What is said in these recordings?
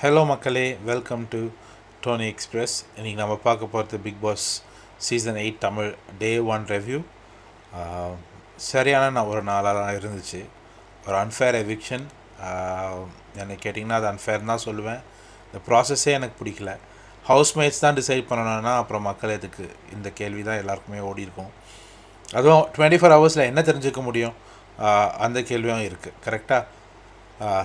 Hello மக்களே, welcome to Dhoni express. இன்றைக்கி நம்ம பார்க்க போகிறது பிக் பாஸ் சீசன் 8 தமிழ் டே 1 ரிவ்யூ. சரியான ஒரு நாளாக தான் இருந்துச்சு. ஒரு அன்ஃபேர் எவிக்ஷன். என்னை கேட்டிங்கன்னா அது அன்ஃபேர் தான் சொல்லுவேன். இந்த ப்ராசஸே எனக்கு பிடிக்கல. ஹவுஸ்மேட்ஸ் தான் டிசைட் பண்ணணும்னா அப்புறம் மக்கள் எதுக்கு? இந்த கேள்வி தான் எல்லாருக்குமே ஓடி இருக்கும். அதுவும் 24 ஹவர்ஸில் என்ன தெரிஞ்சுக்க முடியும்? அந்த கேள்வியும் இருக்குது. கரெக்டாக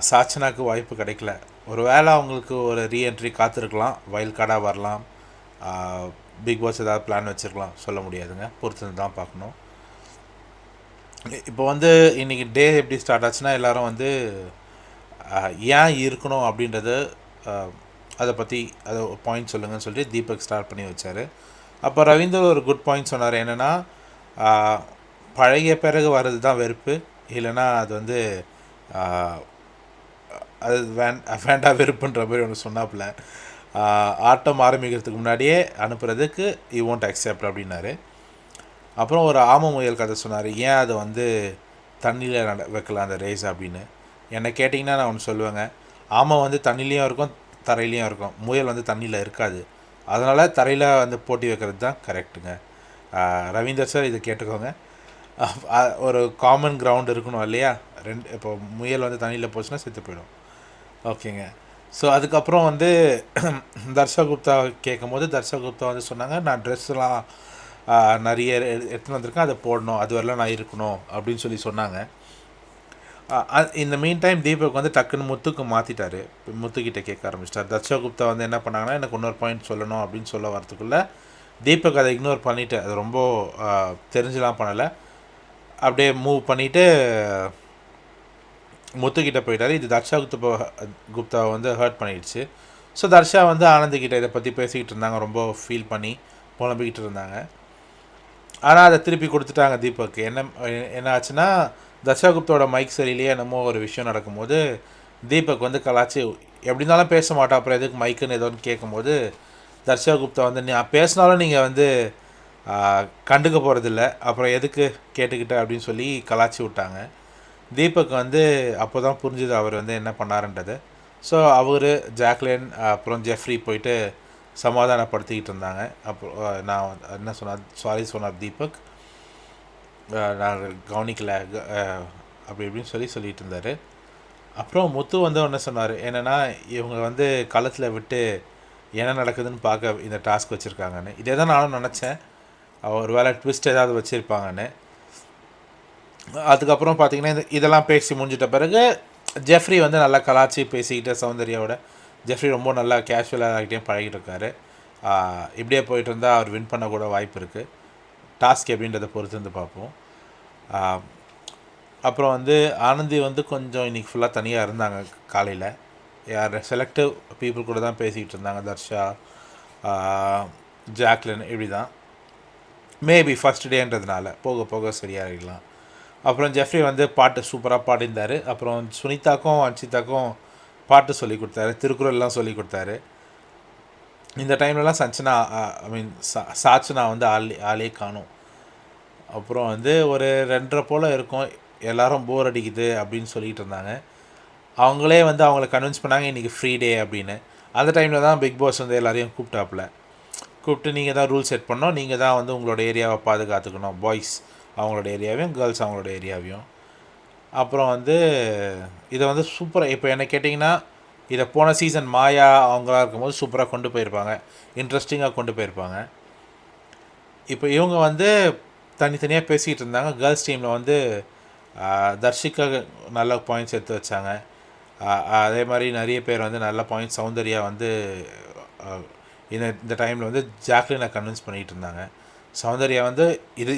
சாச்சனாக்கு வாய்ப்பு கிடைக்கல. ஒரு வேளை அவங்களுக்கு ஒரு ரீஎன்ட்ரி காத்திருக்கலாம், வைல்ட் கார்டாக வரலாம், பிக் பாஸ் ஏதாவது பிளான் வச்சுருக்கலாம், சொல்ல முடியாதுங்க. பொறுத்து தான் பார்க்கணும். இப்போ இன்றைக்கி டே எப்படி ஸ்டார்ட் ஆச்சுன்னா, எல்லோரும் ஏன் இருக்கணும் அப்படின்றது அதை பற்றி அதை பாயிண்ட் சொல்லுங்கன்னு சொல்லிட்டு தீபக் ஸ்டார்ட் பண்ணி வச்சார். அப்போ ரவீந்தர் ஒரு குட் பாயிண்ட் சொன்னார். என்னென்னா, பழகிய பிறகு வர்றது தான் வெறுப்பு, இல்லைன்னா அது அது வேண்டாம் வெறுப்புன்ற மாதிரி ஒன்று சொன்னாப்புல. ஆட்டம் ஆரம்பிக்கிறதுக்கு முன்னாடியே அனுப்புறதுக்கு யூ ஒன்ட் அக்செப்ட் அப்படின்னாரு. அப்புறம் ஒரு ஆம முயல் கதை சொன்னார். ஏன் அதை தண்ணியில் வைக்கலாம் அந்த ரேஸ் அப்படின்னு. என்னை கேட்டிங்கன்னா நான் ஒன்று சொல்லுவேங்க. ஆமை தண்ணிலையும் இருக்கும், தரையிலையும் இருக்கும். முயல் தண்ணியில் இருக்காது. அதனால் தரையில் போட்டி வைக்கிறது தான் கரெக்டுங்க. ரவீந்தர் சார் இதை கேட்டுக்கோங்க. ஒரு காமன் கிரவுண்ட் இருக்கணும் இல்லையா? இப்போ முயல் தண்ணியில் போச்சுன்னா செத்து போயிடும். ஓகேங்க. ஸோ அதுக்கப்புறம் தர்ஷா குப்தா கேட்கும் போது தர்ஷா குப்தா சொன்னாங்க, நான் ட்ரெஸ்லாம் நிறைய எடுத்துன்னு வந்திருக்கேன், அதை போடணும், அது வரலாம் நான் இருக்கணும் அப்படின்னு சொன்னாங்க. இந்த மீன் டைம் தீபக் டக்குன்னு முத்துக்கு மாற்றிட்டார். முத்துக்கிட்ட கேட்க ஆரம்பிச்சிட்டார். தர்ஷா குப்தா என்ன பண்ணாங்கன்னா, எனக்கு இன்னொரு பாயிண்ட் சொல்லணும் அப்படின்னு சொல்ல வரத்துக்குள்ளே தீபக் அதை இக்னோர் பண்ணிவிட்டு, அது ரொம்ப தெரிஞ்சுலாம் பண்ணலை, அப்படியே மூவ் பண்ணிவிட்டு முத்துக்கிட்ட போயிட்டார். இது தர்ஷா குப்தாவை ஹர்ட் பண்ணிடுச்சு. ஸோ தர்ஷா ஆனந்திக்கிட்ட இதை பற்றி பேசிக்கிட்டு இருந்தாங்க, ரொம்ப ஃபீல் பண்ணி புலம்பிக்கிட்டு இருந்தாங்க. ஆனால் அதை திருப்பி கொடுத்துட்டாங்க தீபக்கு. என்ன ஆச்சுன்னா, தர்ஷா குப்தாவோட மைக் சரியிலேயே என்னமோ ஒரு விஷயம் நடக்கும்போது தீபக் கலாச்சி எப்படி இருந்தாலும் பேச மாட்டோம், அப்புறம் எதுக்கு மைக்குன்னு ஏதோன்னு கேட்கும்போது தர்ஷா குப்தா பேசினாலும் நீங்கள் கண்டுக்க போகிறதில்ல, அப்புறம் எதுக்கு கேட்டுக்கிட்ட அப்படின்னு சொல்லி கலாச்சி விட்டாங்க. தீபக் அப்போ தான் புரிஞ்சுது அவர் என்ன பண்ணாருன்றது. ஸோ அவர், ஜாக்லின், அப்புறம் ஜெஃப்ரி போயிட்டு சமாதானப்படுத்திக்கிட்டு இருந்தாங்க. அப்புறம் நான் என்ன சொன்னார் தீபக், நான் கவனிக்கலை அப்படி இப்படின்னு சொல்லிட்டு இருந்தார். அப்புறம் முத்து ஒன்று சொன்னார். என்னென்னா, இவங்க களத்தில் விட்டு என்ன நடக்குதுன்னு பார்க்க இந்த டாஸ்க் வச்சுருக்காங்கன்னு. இதே தான் நானும் நினச்சேன், ஒரு வேளை ட்விஸ்ட் ஏதாவது வச்சுருப்பாங்கன்னு. அதுக்கப்புறம் பார்த்திங்கன்னா, இதெல்லாம் பேசி முடிஞ்சிட்ட பிறகு ஜெஃப்ரி நல்லா கலாச்சி பேசிக்கிட்ட சௌந்தர்யாவோட. ஜெஃப்ரி ரொம்ப நல்லா கேஷுவலாக ஆகிட்டே பழகிட்டு இருக்காரு. இப்படியே போயிட்டு இருந்தால் அவர் வின் பண்ணக்கூட வாய்ப்பு இருக்குது. டாஸ்க் எப்படின்றத பொறுத்து பார்ப்போம். அப்புறம் ஆனந்தி கொஞ்சம் இன்றைக்கி ஃபுல்லாக தனியாக இருந்தாங்க. காலையில் யார் செலக்டிவ் பீப்புள் கூட தான் பேசிக்கிட்டு இருந்தாங்க. தர்ஷா, ஜாக்லின், இப்படி தான். மேபி ஃபஸ்ட் டேன்றதுனால போக போக சரியாகிடலாம். அப்புறம் ஜெஃப்ரி பாட்டு சூப்பராக பாடியிருந்தார். அப்புறம் சுனிதாக்கும் அன்ஷிதாக்கும் பாட்டு சொல்லி கொடுத்தாரு, திருக்குறள்லாம் சொல்லி கொடுத்தாரு. இந்த டைம்லலாம் சாச்சனா ஆளே காணும். அப்புறம் ஒரு 2:30 போல் இருக்கும். எல்லோரும் போர் அடிக்குது அப்படின்னு சொல்லிகிட்டு இருந்தாங்க. அவங்களே அவங்கள கன்வின்ஸ் பண்ணாங்க இன்றைக்கி ஃப்ரீ டே அப்படின்னு. அந்த டைமில் தான் பிக் பாஸ் எல்லாரையும் கூப்பிட்டு நீங்கள் தான் ரூல் செட் பண்ணோம், நீங்கள் தான் உங்களோட ஏரியாவை பாதுகாத்துக்கணும், பாய்ஸ் அவங்களோட ஏரியாவையும், கேர்ள்ஸ் அவங்களோட ஏரியாவையும். அப்புறம் இதை சூப்பராக, இப்போ என்ன கேட்டிங்கன்னா, இதை போன சீசன் மாயா அவங்களாம் இருக்கும்போது சூப்பராக கொண்டு போயிருப்பாங்க, இன்ட்ரெஸ்டிங்காக கொண்டு போயிருப்பாங்க. இப்போ இவங்க தனித்தனியாக பேசிகிட்டு இருந்தாங்க. கேர்ள்ஸ் டீமில் தர்ஷிகா நல்ல பாயிண்ட்ஸ் எடுத்து வச்சாங்க. அதே மாதிரி நிறைய பேர் நல்ல பாயிண்ட்ஸ், சௌந்தர்யா இந்த டைமில் ஜாக்லினை கன்வின்ஸ் பண்ணிகிட்டு இருந்தாங்க. சௌந்தர்யா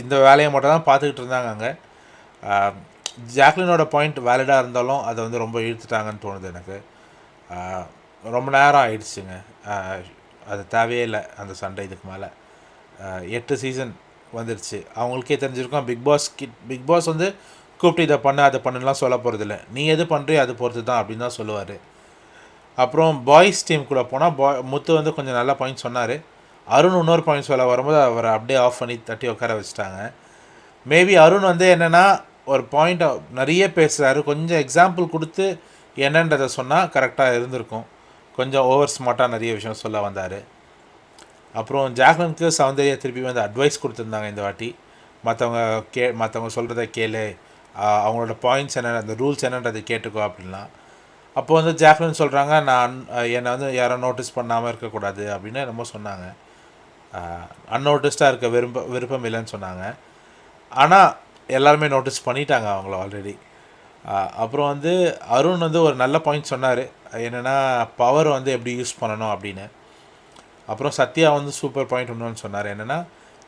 இந்த வேலையை மட்டும் தான் பார்த்துக்கிட்டு இருந்தாங்க அங்கே. ஜாக்லினோட பாயிண்ட் வேலிடாக இருந்தாலும் அதை ரொம்ப இழுத்துட்டாங்கன்னு தோணுது எனக்கு. ரொம்ப நேரம் ஆயிடுச்சுங்க. அது தேவையே இல்லை அந்த சண்டை. இதுக்கு மேலே 8 சீசன் வந்துடுச்சு. அவங்களுக்கே தெரிஞ்சிருக்கும் பிக் பாஸ் கூப்பிட்டு இதை பண்ண அதை பண்ணுலாம் சொல்ல போகிறதில்ல, நீ எது பண்ணுறியோ அது பொறுத்து தான் அப்படின்னு தான் சொல்லுவார். அப்புறம் பாய்ஸ் டீம் கூட போனால் முத்து கொஞ்சம் நல்ல பாயிண்ட் சொன்னார். அருண் இன்னொரு பாயிண்ட் சொல்ல வரும்போது அவரை அப்படியே ஆஃப் பண்ணி தட்டி உட்கார வச்சுட்டாங்க. மேபி அருண் என்னென்னா, ஒரு பாயிண்ட் நிறைய பேசுகிறாரு, கொஞ்சம் எக்ஸாம்பிள் கொடுத்து என்னன்றதை சொன்னால் கரெக்டாக இருந்திருக்கும். கொஞ்சம் ஓவர் ஸ்மார்ட்டாக நிறைய விஷயம் சொல்ல வந்தார். அப்புறம் ஜாக்லினுக்கு சௌந்தர்யா திருப்பி வந்து அட்வைஸ் கொடுத்துருந்தாங்க இந்த வாட்டி. மற்றவங்க சொல்கிறத கேளு, அவங்களோட பாயிண்ட்ஸ் என்னென்ன, அந்த ரூல்ஸ் என்னன்றது கேட்டுக்கோ அப்படின்லாம். அப்போ வந்து ஜாக்லின் சொல்கிறாங்க, நான் என்னை வந்து யாரும் நோட்டீஸ் பண்ணாமல் இருக்கக்கூடாது அப்படின்னு என்னமோ சொன்னாங்க. அன்னோட்டிஸ்டாக இருக்க விருப்பம் இல்லைன்னு சொன்னாங்க. ஆனால் எல்லாருமே நோட்டீஸ் பண்ணிட்டாங்க அவங்கள ஆல்ரெடி. அப்புறம் வந்து அருண் வந்து ஒரு நல்ல பாயிண்ட் சொன்னார், என்னென்னா பவர் வந்து எப்படி யூஸ் பண்ணணும் அப்படின்னு. அப்புறம் சத்யா வந்து சூப்பர் பாயிண்ட் ஒன்றுன்னு சொன்னார், என்னென்னா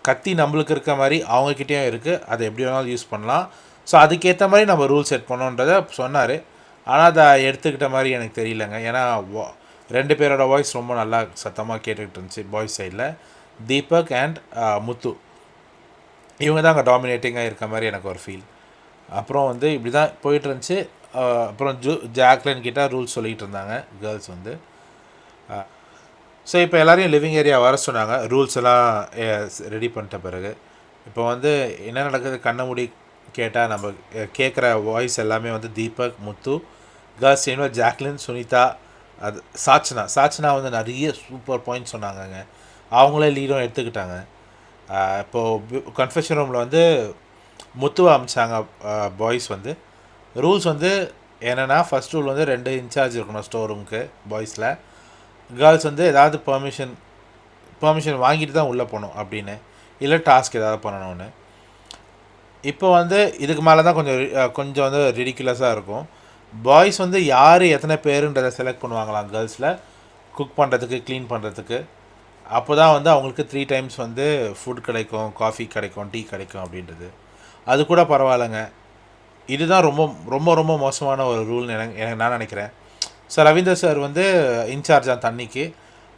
கத்தி நம்மளுக்கு இருக்க மாதிரி அவங்கக்கிட்டேயும் இருக்குது, அதை எப்படி வேணாலும் யூஸ் பண்ணலாம். ஸோ அதுக்கேற்ற மாதிரி நம்ம ரூல் செட் பண்ணோன்றதை சொன்னார். ஆனால் அதை எடுத்துக்கிட்ட மாதிரி எனக்கு தெரியலங்க. ஏன்னா 2 பேரோட வாய்ஸ் ரொம்ப நல்லா சத்தமாக கேட்டுக்கிட்டு இருந்துச்சு பாய்ஸ் சைடில். தீபக் அண்ட் முத்து இவங்க தான் அங்கே டாமினேட்டிங்காக இருக்க மாதிரி எனக்கு ஒரு ஃபீல். அப்புறம் வந்து இப்படி தான் போயிட்டு இருந்துச்சு. அப்புறம் ஜாக்லின் கிட்ட ரூல்ஸ் சொல்லிகிட்டு இருந்தாங்க கேர்ள்ஸ் வந்து. ஸோ இப்போ எல்லோரையும் லிவிங் ஏரியா வர சொன்னாங்க, ரூல்ஸ் எல்லாம் ரெடி பண்ணிட்ட பிறகு. இப்போ வந்து என்ன நடக்குது கண்ண மூடி கேட்டால் நம்ம கேட்குற வாய்ஸ் எல்லாமே வந்து தீபக், முத்து, கேர்ள்ஸ் டீமில் ஜாக்லின், சுனிதா, அது சாச்சனா வந்து நிறைய சூப்பர் பாயிண்ட் சொன்னாங்கங்க. அவங்களே லீடும் எடுத்துக்கிட்டாங்க. இப்போது கன்ஃபெஷன் ரூமில் வந்து முத்துவை அமிச்சாங்க பாய்ஸ் வந்து. ரூல்ஸ் வந்து என்னென்னா ஃபஸ்ட் ரூல் வந்து 2 இன்சார்ஜ் இருக்கணும் ஸ்டோர் ரூமுக்கு பாய்ஸில். கேர்ள்ஸ் வந்து ஏதாவது பெர்மிஷன் வாங்கிட்டு தான் உள்ளே போகணும் அப்படின்னு, இல்லை டாஸ்க் ஏதாவது பண்ணணும்னு. இப்போ வந்து இதுக்கு மேலே தான் கொஞ்சம் வந்து ரிடிகுலஸாக இருக்கும். பாய்ஸ் வந்து யார் எத்தனை பேருன்றதை செலக்ட் பண்ணுவாங்களாம் கேர்ள்ஸில், குக் பண்ணுறதுக்கு, க்ளீன் பண்ணுறதுக்கு. அப்போ தான் வந்து அவங்களுக்கு 3 டைம்ஸ் வந்து ஃபுட் கிடைக்கும், காஃபி கிடைக்கும், டீ கிடைக்கும் அப்படின்றது. அது கூட பரவாயில்லைங்க. இதுதான் ரொம்ப ரொம்ப ரொம்ப மோசமான ஒரு ரூல்னு எனக்கு நான் நினைக்கிறேன். சார் ரவீந்தர் சார் வந்து இன்சார்ஜாக தண்ணிக்கு,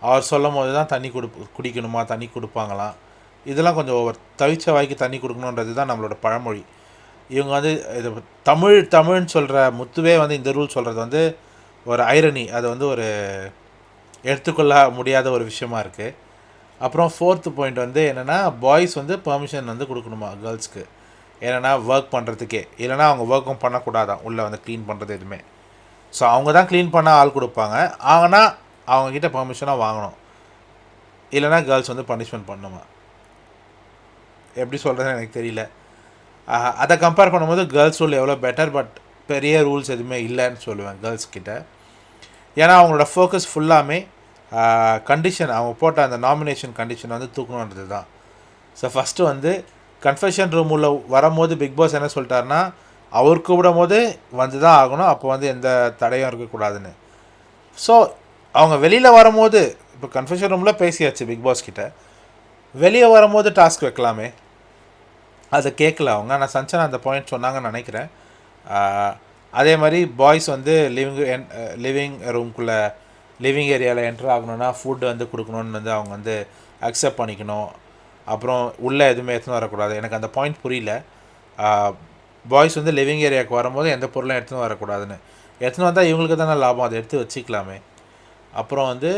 அவர் சொல்லும் போது தான் தண்ணி குடிக்கணுமா, தண்ணி கொடுப்பாங்களாம். இதெல்லாம் கொஞ்சம் தவிச்ச வாய்க்கு தண்ணி கொடுக்கணுன்றது தான் நம்மளோட பழமொழி. இவங்க வந்து இது தமிழ்னு சொல்கிற முத்துவே வந்து இந்த ரூல் சொல்கிறது வந்து ஒரு ஐரணி, அது வந்து ஒரு எடுத்துக்கொள்ள முடியாத ஒரு விஷயமா இருக்குது. அப்புறம் 4th பாயிண்ட் வந்து என்னென்னா பாய்ஸ் வந்து பெர்மிஷன் வந்து கொடுக்கணுமா கேர்ள்ஸ்க்கு, என்னென்னா ஒர்க் பண்ணுறதுக்கே, இல்லைனா அவங்க ஒர்க்கும் பண்ணக்கூடாதான் உள்ளே வந்து க்ளீன் பண்ணுறது எதுவுமே. ஸோ அவங்க தான் க்ளீன் பண்ண ஆள் கொடுப்பாங்க, ஆனால் அவங்கக்கிட்ட பெர்மிஷனாக வாங்கணும், இல்லைனா கேர்ள்ஸ் வந்து பனிஷ்மெண்ட் பண்ணுமா. எப்படி சொல்கிறதுன்னு எனக்கு தெரியல. அதை கம்பேர் பண்ணும்போது கேர்ள்ஸ் ரூல் எவ்வளோ பெட்டர், பட் பெரிய ரூல்ஸ் எதுவுமே இல்லைன்னு சொல்லுவேன் கேர்ள்ஸ்கிட்ட. ஏன்னா அவங்களோட ஃபோக்கஸ் ஃபுல்லாமே கண்டிஷன், அவங்க போட்ட அந்த நாமினேஷன் கண்டிஷன் வந்து தூக்கணுன்றது தான். ஸோ ஃபஸ்ட்டு வந்து கன்ஃபெஷன் ரூம் உள்ள வரும்போது பிக் பாஸ் என்ன சொல்லிட்டாருன்னா, அவர் கூப்பிடும் போது வந்து தான் ஆகணும், அப்போ வந்து எந்த தடையும் இருக்கக்கூடாதுன்னு. ஸோ அவங்க வெளியில் வரும்போது, இப்போ கன்ஃபெஷன் ரூமில் பேசியாச்சு பிக் பாஸ் கிட்ட, வெளியே வரும்போது டாஸ்க் வைக்கலாமே, அதை கேட்கல அவங்க. ஆனால் சஞ்சனா அந்த பாயிண்ட் சொன்னாங்கன்னு நினைக்கிறேன். அதே மாதிரி பாய்ஸ் வந்து லிவிங் ரூம்குள்ளே லிவிங் ஏரியாவில் என்ட்ரு ஆகணுன்னா ஃபுட் வந்து கொடுக்கணுன்னு வந்து அவங்க வந்து அக்செப்ட் பண்ணிக்கணும். அப்புறம் உள்ளே எதுவுமே எடுத்துன்னு வரக்கூடாது. எனக்கு அந்த பாயிண்ட் புரியல. பாய்ஸ் வந்து லிவிங் ஏரியாவுக்கு வரும்போது எந்த பொருளும் எடுத்துன்னு வரக்கூடாதுன்னு. எடுத்துன்னு வந்தால் இவங்களுக்கு தானே லாபம், அதை எடுத்து வச்சுக்கலாமே. அப்புறம் வந்து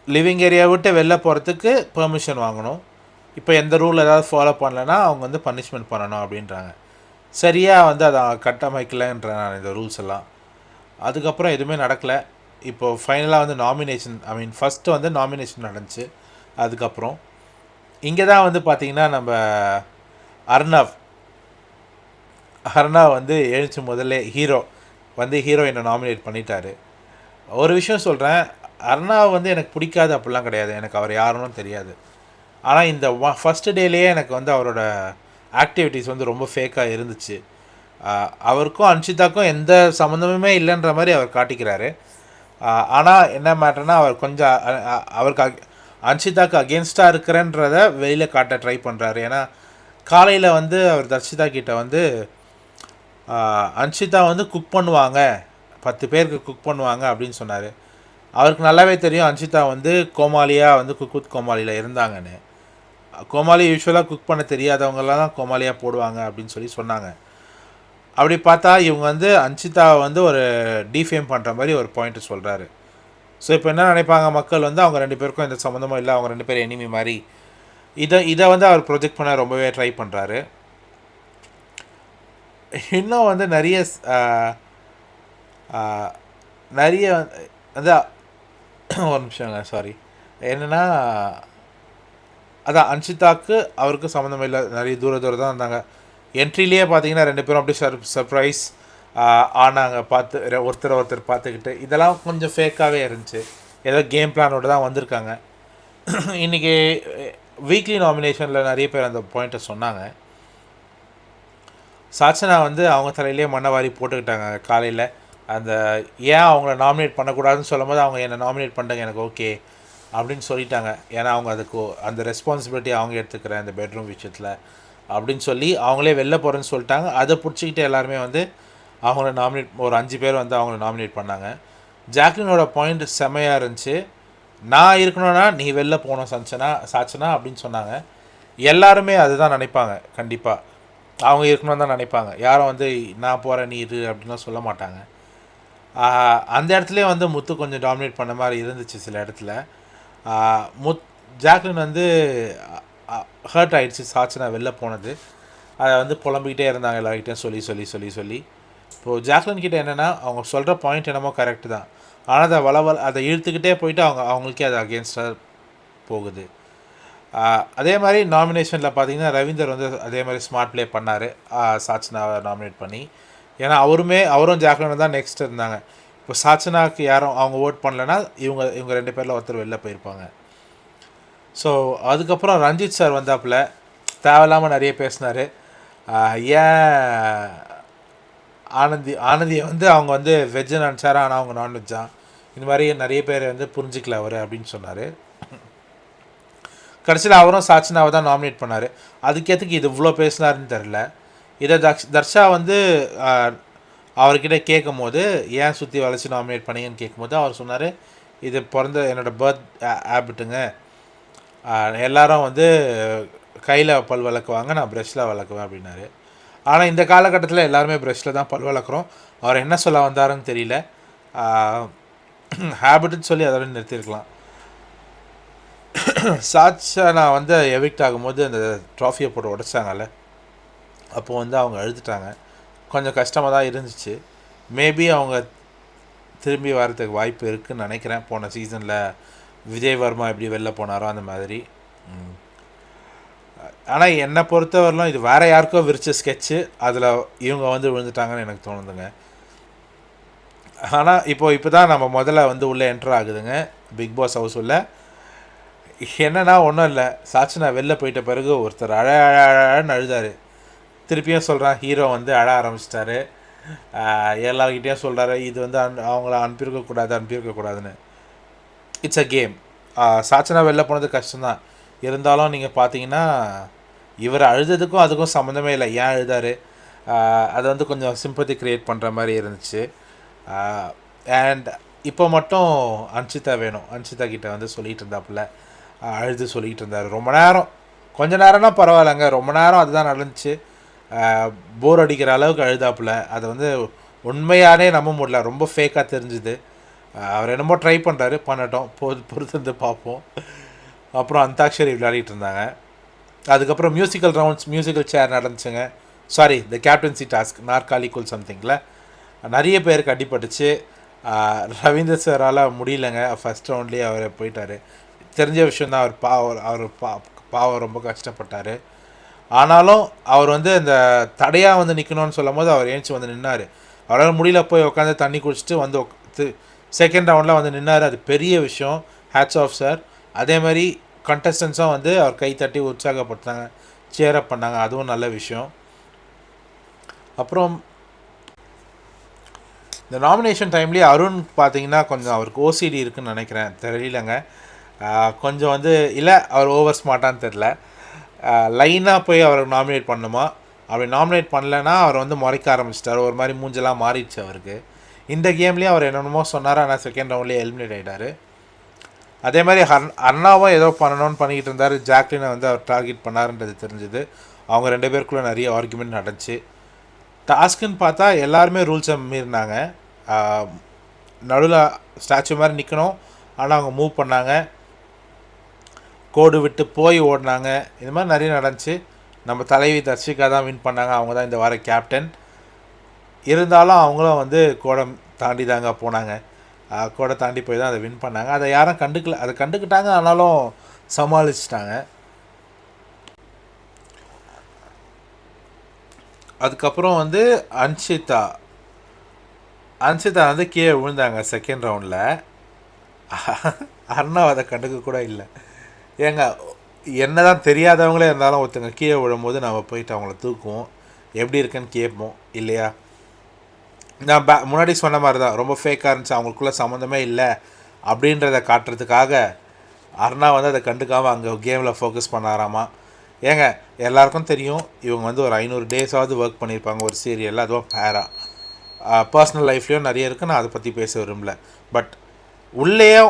லிவிங் ஏரியா விட்டு வெளில போகிறதுக்கு பெர்மிஷன் வாங்கணும். இப்போ எந்த ரூல் ஏதாவது ஃபாலோ பண்ணலைன்னா அவங்க வந்து பனிஷ்மெண்ட் பண்ணணும் அப்படின்றாங்க. சரியாக வந்து அதை கட்டமைக்கலைன்றேன் நான் இந்த ரூல்ஸ் எல்லாம். அதுக்கப்புறம் எதுவுமே நடக்கலை. இப்போது ஃபைனலாக வந்து நாமினேஷன், ஃபஸ்ட்டு வந்து நாமினேஷன் நடந்துச்சு. அதுக்கப்புறம் இங்கே தான் வந்து பார்த்திங்கன்னா நம்ம அர்ணவ் வந்து எழுந்துச்சு முதல்ல ஹீரோயினை நாமினேட் பண்ணிட்டார். ஒரு விஷயம் சொல்கிறேன், அர்ணவ் வந்து எனக்கு பிடிக்காது அப்படிலாம் கிடையாது, எனக்கு அவர் யாருன்னு தெரியாது. ஆனால் இந்த ஃபஸ்ட்டு டேலேயே எனக்கு வந்து அவரோட ஆக்டிவிட்டீஸ் வந்து ரொம்ப ஃபேக்காக இருந்துச்சு. அவருக்கும் அன்ஷிதாக்கும் எந்த சம்மந்தமுமே இல்லைன்ற மாதிரி அவர் காட்டிக்கிறாரு. ஆனால் என்ன மேட்டர்னா, அவர் கொஞ்சம் அவருக்கு அன்ஷிதாக்கு அகேன்ஸ்டாக இருக்கிறன்றதை வெளியில் காட்ட ட்ரை பண்ணுறாரு. ஏன்னா காலையில் வந்து அவர் தர்ஷிதா கிட்ட வந்து அன்ஷிதா வந்து குக் பண்ணுவாங்க, 10 பேருக்கு குக் பண்ணுவாங்க அப்படின்னு சொன்னார். அவருக்கு நல்லாவே தெரியும் அன்ஷிதா வந்து கோமாளியாக வந்து குக் வித் கோமாளியில் இருந்தாங்கன்னு. கோமாளி யூஸ்வலாக குக் பண்ண தெரியாதவங்களாம் தான் கோமாளியாக போடுவாங்க அப்படின்னு சொல்லி சொன்னாங்க. அப்படி பார்த்தா இவங்க வந்து அன்ஷிதாவை வந்து ஒரு டிஃபேம் பண்ணுற மாதிரி ஒரு பாயிண்ட்டு சொல்கிறாரு. ஸோ இப்போ என்ன நினைப்பாங்க மக்கள் வந்து, அவங்க 2 பேருக்கும் எந்த சம்மந்தமும் இல்லை, அவங்க 2 பேரும் எனிமி மாதிரி. இதை வந்து அவர் ப்ரொஜெக்ட் பண்ண ரொம்பவே ட்ரை பண்ணுறாரு. இன்னும் வந்து நிறைய நிறைய வந்து ஒரு நிமிஷங்க சாரி என்னென்னா அதான் அன்ஷிதாக்கு அவருக்கு சம்மந்தம் இல்லை, நிறைய தூரம் தான் இருந்தாங்க. என்ட்ரிலேயே பார்த்தீங்கன்னா 2 பேரும் அப்படியே சர்ப்ரைஸ் ஆனாங்க, பார்த்து ஒருத்தர் பார்த்துக்கிட்டு. இதெல்லாம் கொஞ்சம் ஃபேக்காகவே இருந்துச்சு, ஏதோ கேம் பிளானோடு தான் வந்திருக்காங்க. இன்றைக்கி வீக்லி நாமினேஷனில் நிறைய பேர் அந்த பாயிண்ட்டை சொன்னாங்க. சாச்சனா வந்து அவங்க தலையிலே மண்ணவாரி போட்டுக்கிட்டாங்க காலையில். அந்த ஏன் அவங்கள நாமினேட் பண்ணக்கூடாதுன்னு சொல்லும் போது அவங்க என்னை நாமினேட் பண்ணுறாங்க, எனக்கு ஓகே அப்படின்னு சொல்லிட்டாங்க. ஏன்னா அவங்க அதுக்கு அந்த ரெஸ்பான்சிபிலிட்டி அவங்க எடுத்துக்கிறேன் அந்த பெட்ரூம் விஷயத்தில் அப்படின்னு சொல்லி அவங்களே வெளில போகிறேன்னு சொல்லிட்டாங்க. அதை பிடிச்சிக்கிட்டு எல்லாருமே வந்து அவங்கள நாமினேட், ஒரு 5 பேர் வந்து அவங்கள நாமினேட் பண்ணாங்க. ஜாக்லினோட பாயிண்ட் செம்மையாக இருந்துச்சு. நான் இருக்கணும்னா நீ வெளில போகணும் சாச்சனா அப்படின்னு சொன்னாங்க. எல்லாருமே அதுதான் நினைப்பாங்க, கண்டிப்பாக அவங்க இருக்கணும்னு தான் நினைப்பாங்க. யாரும் வந்து நான் போகிறேன் நீ இரு அப்படின்லாம் சொல்ல மாட்டாங்க. அந்த இடத்துலேயே வந்து முத்து கொஞ்சம் டாமினேட் பண்ண மாதிரி இருந்துச்சு சில இடத்துல. ஜாக்லின் வந்து ஹர்ட் ஆகிடுச்சு சாச்சனா வெளில போனது. அதை வந்து புலம்பிக்கிட்டே இருந்தாங்க எல்லார்கிட்டையும் சொல்லி. இப்போது ஜாக்லின் கிட்டே என்னென்னா அவங்க சொல்கிற பாயிண்ட் என்னமோ கரெக்டு தான், ஆனால் அதை இழுத்துக்கிட்டே போயிட்டு அவங்களுக்கே அது அகேன்ஸ்டாக போகுது. அதே மாதிரி நாமினேஷனில் பார்த்தீங்கன்னா ரவீந்தர் வந்து அதே மாதிரி ஸ்மார்ட் ப்ளே பண்ணார் சாச்சனாவை நாமினேட் பண்ணி. ஏன்னா அவரும் ஜாக்லினும் தான் நெக்ஸ்ட் இருந்தாங்க. இப்போ சாச்சனாவுக்கு யாரும் அவங்க ஓட் பண்ணலைன்னா இவங்க 2 பேரில் ஒருத்தர் வெளில போயிருப்பாங்க. ஸோ அதுக்கப்புறம் ரஞ்சித் சார் வந்தாப்புல தேவையில்லாமல் நிறைய பேசினார். ஏன் ஆனந்தியை வந்து அவங்க வந்து வெஜ்ஜு நினச்சாரா, ஆனால் அவங்க நான்வெஜ்ஜான், இந்த மாதிரி நிறைய பேர் வந்து புரிஞ்சிக்கல அவர் அப்படின்னு சொன்னார். கடைசியில் அவரும் சாச்சனாவை தான் நாமினேட் பண்ணார். அதுக்கேற்றுக்கு இது இவ்வளோ பேசினாருன்னு தெரில. இதை தர்ஷா வந்து அவர்கிட்ட கேட்கும் போது ஏன் சுற்றி வளைச்சி நாமினேட் பண்ணீங்கன்னு கேட்கும்போது அவர் சொன்னார், இது என்னோடய பர்த் ஹேபிட்டுங்க, எல்லாரும் வந்து கையில் பல் விளக்குவாங்க, நான் ப்ரெஷ்ஷில் விளக்குவேன் அப்படின்னாரு. ஆனால் இந்த காலகட்டத்தில் எல்லாருமே ப்ரெஷ்ஷில் தான் பல் விளக்குறோம். அவர் என்ன சொல்ல வந்தாருன்னு தெரியல. ஹேபிட்டுன்னு சொல்லி அதோட நிறுத்தியிருக்கலாம். சாச்சனா வந்து எவிக்ட் ஆகும்போது அந்த ட்ராஃபியை போட்டு உடைச்சாங்கல்ல, அப்போது வந்து அவங்க அழுதுட்டாங்க. கொஞ்சம் கஷ்டமாக தான் இருந்துச்சு. மேபி அவங்க திரும்பி வரதுக்கு வாய்ப்பு இருக்குதுன்னு நினைக்கிறேன். போன சீசனில் விஜய் வர்மா எப்படி வெளில போனாரோ அந்த மாதிரி. ஆனால் என்னை பொறுத்தவரையிலும் இது வேறு யாருக்கோ விரிச்ச ஸ்கெட்சு, அதில் இவங்க வந்து விழுந்துட்டாங்கன்னு எனக்கு தோணுதுங்க. ஆனால் இப்போ தான் நம்ம முதல்ல வந்து உள்ளே என்ட்ரு ஆகுதுங்க பிக் பாஸ் ஹவுஸ் உள்ள. என்னென்னா ஒன்றும் இல்லை, சாச்சனா வெளில போயிட்ட பிறகு ஒருத்தர் அழன்னு அழுதார். திருப்பியும் சொல்கிறான், ஹீரோ வந்து அழ ஆரம்பிச்சிட்டாரு. எல்லார்கிட்டையும் சொல்கிறாரு இது வந்து அவங்கள அனுப்பியிருக்கக்கூடாதுன்னு. It's a game. சாச்சனா வெளில போனது கஷ்டம்தான், இருந்தாலும் நீங்கள் பார்த்தீங்கன்னா இவர் அழுததுக்கும் அதுக்கும் சம்மந்தமே இல்லை. ஏன் அழுதார், அது வந்து கொஞ்சம் சிம்பத்தி க்ரியேட் பண்ணுற மாதிரி இருந்துச்சு. அண்ட் இப்போ மட்டும் அன்ஷிதா வேணும், அன்ஷிதா கிட்டே வந்து சொல்லிகிட்டு இருந்தாப்புல, அழுது சொல்லிகிட்டு இருந்தார் ரொம்ப நேரம். கொஞ்ச நேரம்னா பரவாயில்லைங்க, ரொம்ப நேரம் அதுதான் நடந்துச்சு. போர் அடிக்கிற அளவுக்கு அழுதாப்புல. அதை வந்து உண்மையானே நம்ப முடியல, ரொம்ப ஃபேக்காக தெரிஞ்சுது. அவர் என்னமோ ட்ரை பண்ணுறாரு, பண்ணட்டும், பொறுத்து பார்ப்போம். அப்புறம் அந்தாக்ஷரி விளையாடிட்டு இருந்தாங்க. அதுக்கப்புறம் மியூசிக்கல் சேர் நடந்துச்சுங்க. சாரி, த கேப்டன்சி டாஸ்க், நாற்காலிக்குள் சம்திங்கில் நிறைய பேருக்கு அடிபட்டுச்சு. ரவீந்தர் சாரால் முடியலைங்க, ஃபஸ்ட் ரவுண்ட்லேயே அவர் போயிட்டார். தெரிஞ்ச விஷயந்தான், அவர் பாவம் ரொம்ப கஷ்டப்பட்டார். ஆனாலும் அவர் வந்து இந்த தடையாக வந்து நிற்கணும்னு சொல்லும் போது அவர் ஏஞ்சி வந்து நின்னார். அவரால் முடியல, போய் உட்காந்து தண்ணி குடிச்சிட்டு வந்து செகண்ட் ரவுண்டில் வந்து நின்னார். அது பெரிய விஷயம், ஹேட்ஸ் ஆஃப் சார். அதே மாதிரி கண்டஸ்டன்ஸும் வந்து அவர் கை தட்டி உற்சாகப்படுத்தாங்க, சேரப் பண்ணாங்க, அதுவும் நல்ல விஷயம். அப்புறம் இந்த நாமினேஷன் டைம்லேயே அருண் பார்த்தீங்கன்னா கொஞ்சம் அவருக்கு ஓசிடி இருக்குதுன்னு நினைக்கிறேன், தெரியலங்க. கொஞ்சம் வந்து இல்லை அவர் ஓவர் ஸ்மார்ட்டான்னு தெரில. லைனாக போய் அவருக்கு நாமினேட் பண்ணணுமா, அப்படி நாமினேட் பண்ணலைன்னா அவர் வந்து முறைக்க ஆரம்பிச்சிட்டார். ஒரு மாதிரி மூஞ்செல்லாம் மாறிடுச்சு அவருக்கு. இந்த கேம்லேயும் அவர் என்னென்னமோ சொன்னார், ஆனால் செகண்ட் ரவுண்ட்லேயே எலிமினேட் ஆகிட்டார். அதே மாதிரி அண்ணாவும் ஏதோ பண்ணணும்னு பண்ணிக்கிட்டு இருந்தார். ஜாக்லினை வந்து அவர் டார்கெட் பண்ணாருன்றது தெரிஞ்சுது. அவங்க 2 பேருக்குள்ளே நிறைய ஆர்குமெண்ட் நடந்துச்சு. டாஸ்க்குன்னு பார்த்தா எல்லாருமே ரூல்ஸை மீறினாங்க. நடுவில் ஸ்டாச்சு மாதிரி நிற்கணும், ஆனால் அவங்க மூவ் பண்ணாங்க, கோடு விட்டு போய் ஓடினாங்க. இது மாதிரி நிறைய நடந்துச்சு. நம்ம தலைவி தர்ஷிகா தான் வின் பண்ணாங்க, அவங்க தான் இந்த வார கேப்டன். இருந்தாலும் அவங்களும் வந்து கோடம் தாண்டி தாங்க போனாங்க. கூட தாண்டி போய் தான் அதை வின் பண்ணாங்க. அதை யாரும் கண்டுக்கல, அதை கண்டுக்கிட்டாங்க, ஆனாலும் சமாளிச்சிட்டாங்க. அதுக்கப்புறம் வந்து அன்ஷிதா வந்து கீழே விழுந்தாங்க செகண்ட் ரவுண்டில். அர்ணவ் அதை கண்டுக்க கூட இல்லை. ஏங்க என்ன தான் தெரியாதவங்களே இருந்தாலும் ஒருத்தங்க கீழே விழும்போது நம்ம போயிட்டு அவங்கள தூக்குவோம், எப்படி இருக்குன்னு கேட்போம் இல்லையா? நான் முன்னாடி சொன்ன மாதிரி தான், ரொம்ப ஃபேக்காக இருந்துச்சு, அவங்களுக்குள்ள சம்மந்தமே இல்லை அப்படின்றத காட்டுறதுக்காக அர்ணா வந்து அதை கண்டுக்காமல் அங்கே கேமில் ஃபோக்கஸ் பண்ணாராமா. ஏங்க எல்லாருக்கும் தெரியும், இவங்க வந்து ஒரு 500 டேஸாவது ஒர்க் பண்ணியிருப்பாங்க ஒரு சீரியலில், அதுவும் பேரா. பர்சனல் லைஃப்லேயும் நிறைய இருக்குது, நான் அதை பற்றி பேச விரும்பல. பட் உள்ளேயே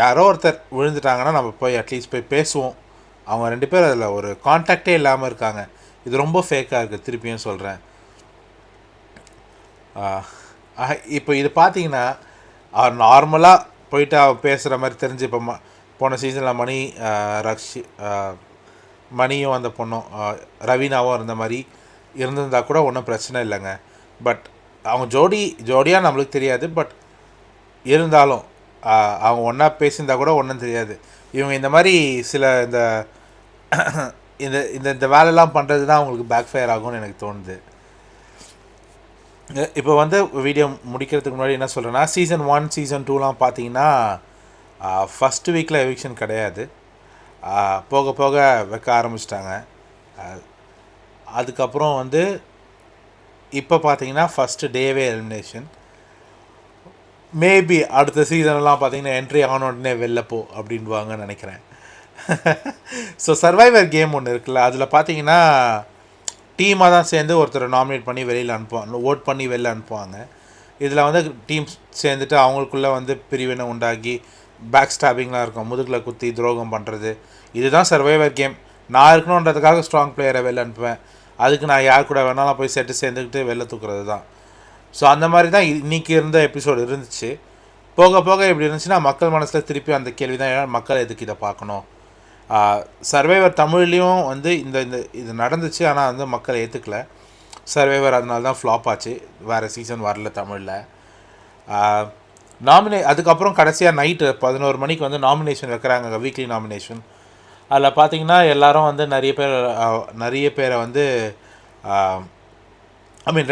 யாரோ ஒருத்தர் விழுந்துட்டாங்கன்னா நம்ம போய் அட்லீஸ்ட் போய் பேசுவோம். அவங்க 2 பேர் அதில் ஒரு கான்டாக்டே இல்லாமல் இருக்காங்க. இது ரொம்ப ஃபேக்காக இருக்குது, திருப்பியும் சொல்கிறேன். இப்போ இது பார்த்தீங்கன்னா அவர் நார்மலாக போயிட்டு அவர் பேசுகிற மாதிரி தெரிஞ்சு, இப்போ போன சீசனில் மணியும் அந்த பொண்ணும் ரவீனாவும் இருந்த மாதிரி இருந்திருந்தால் கூட ஒன்றும் பிரச்சனை இல்லைங்க. பட் அவங்க ஜோடியாக நம்மளுக்கு தெரியாது, பட் இருந்தாலும் அவங்க ஒன்றா பேசியிருந்தா கூட ஒன்றும் தெரியாது. இவங்க இந்த மாதிரி சில இந்த இந்த இந்த வேலையெல்லாம் பண்ணுறது தான் அவங்களுக்கு பேக் ஃபயர் ஆகும்னு எனக்கு தோணுது. இப்போ வந்து வீடியோ முடிக்கிறதுக்கு முன்னாடி என்ன சொல்கிறேன்னா, சீசன் 1 சீசன் 2லாம் பார்த்தீங்கன்னா ஃபஸ்ட்டு வீக்கில் எவிக்ஷன் கிடையாது, போக போக வைக்க ஆரம்பிச்சிட்டாங்க. அதுக்கப்புறம் வந்து இப்போ பார்த்தீங்கன்னா ஃபஸ்ட்டு டேவே எலிமினேஷன். மேபி அடுத்த சீசன்லாம் பார்த்தீங்கன்னா என்ட்ரி ஆன உடனே வெளில போ அப்படின்வாங்கன்னு நினைக்கிறேன். ஸோ சர்வைவர் கேம் ஒன்று இருக்குல்ல, அதில் பார்த்தீங்கன்னா டீமாக தான் சேர்ந்து ஒருத்தரை நாமினேட் பண்ணி வெளியில் அனுப்புவாங்க, ஓட் பண்ணி வெளில அனுப்புவாங்க. இதில் வந்து டீம்ஸ் சேர்ந்துட்டு அவங்களுக்குள்ளே வந்து பிரிவினை உண்டாகி பேக் ஸ்டாபிங்லாம் இருக்கும், முதுகில் குத்தி துரோகம் பண்ணுறது. இதுதான் சர்வைவர் கேம். நான் இருக்கணுன்றதுக்காக ஸ்ட்ராங் பிளேயரை வெளில அனுப்புவேன், அதுக்கு நான் யார் கூட வேணாலும் போய் சேர்ந்துக்கிட்டு வெளில தூக்குறது தான். ஸோ அந்த மாதிரி தான் இன்றைக்கி இருந்த எபிசோடு இருந்துச்சு. போக போக எப்படி இருந்துச்சுன்னா மக்கள் மனசில் திருப்பி அந்த கேள்வி தான், மக்கள் எதுக்கு இதை பார்க்கணும். சர்வைவர் தமிழ்லேயும் வந்து இந்த இது நடந்துச்சு, ஆனால் வந்து மக்கள் ஏற்றுக்கல சர்வைவர், அதனால தான் ஃப்ளாப் ஆச்சு, வேறு சீசன் வரல தமிழில். அதுக்கப்புறம் கடைசியாக நைட்டு 11 மணிக்கு வந்து நாமினேஷன் வைக்கிறாங்க, வீக்லி நாமினேஷன். அதில் பார்த்திங்கன்னா எல்லோரும் வந்து நிறைய பேரை வந்து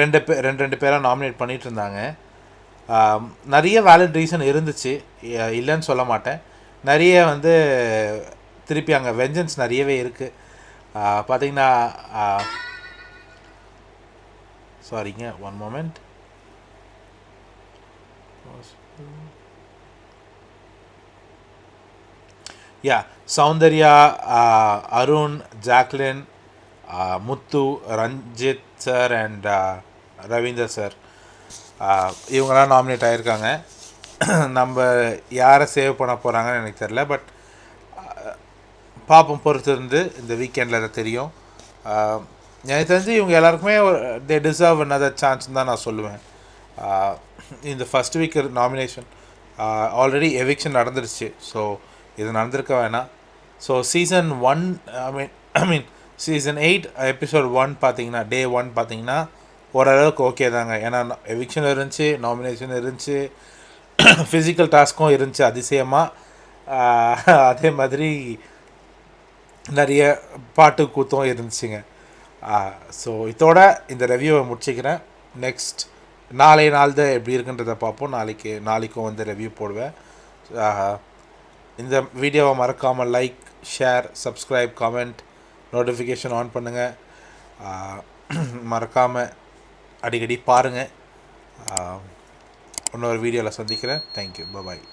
ரெண்டு பேராக நாமினேட் பண்ணிகிட்டு இருந்தாங்க. நிறைய வேலிட் ரீசன் இருந்துச்சு, இல்லைன்னு சொல்ல மாட்டேன். நிறைய வந்து திருப்பி அங்கே வெஞ்சன்ஸ் நிறையவே இருக்குது. பார்த்திங்கன்னா சாரிங்க, one moment. Soundarya, Arun, Jacqueline, Muthu, Ranjith sir and Ravindar sir, இவங்கெல்லாம் நாமினேட் ஆகியிருக்காங்க. நம்ம யாரை சேவ் பண்ண போகிறாங்கன்னு எனக்கு தெரில, பட் பார்ப்போம், பொறுத்து இருந்து இந்த வீக்கெண்டில் அதை தெரியும். எனக்கு தெரிஞ்சு இவங்க எல்லாருக்குமே தே டிசர்வ் another சான்ஸ் தான் நான் சொல்லுவேன். இந்த first week nomination already eviction நடந்துருச்சு, ஸோ இது நடந்திருக்க வேணாம். ஸோ சீசன் 1 சீசன் 8 எபிசோட் 1 பார்த்தீங்கன்னா, டே 1 பார்த்தீங்கன்னா ஓரளவுக்கு ஓகே தாங்க. ஏன்னா எவிக்ஷன் இருந்துச்சு, நாமினேஷன் இருந்துச்சு, ஃபிசிக்கல் டாஸ்க்கும் இருந்துச்சு அதிசயமாக. அதே மாதிரி நிறைய பாட்டு கூத்தும் இருந்துச்சுங்க. ஸோ இதோட இந்த ரிவ்யூவை முடிச்சுக்கிறேன். நெக்ஸ்ட் நாளைய நாள் தான் எப்படி இருக்குன்றதை பார்ப்போம். நாளைக்கும் வந்து ரிவ்யூ போடுவேன். இந்த வீடியோவை மறக்காமல் like, share, subscribe, comment, notification on பண்ணுங்கள். மறக்காமல் அடிக்கடி பாருங்கள். இன்னொரு வீடியோவில் சந்திக்கிறேன். தேங்க்யூ, பாய்.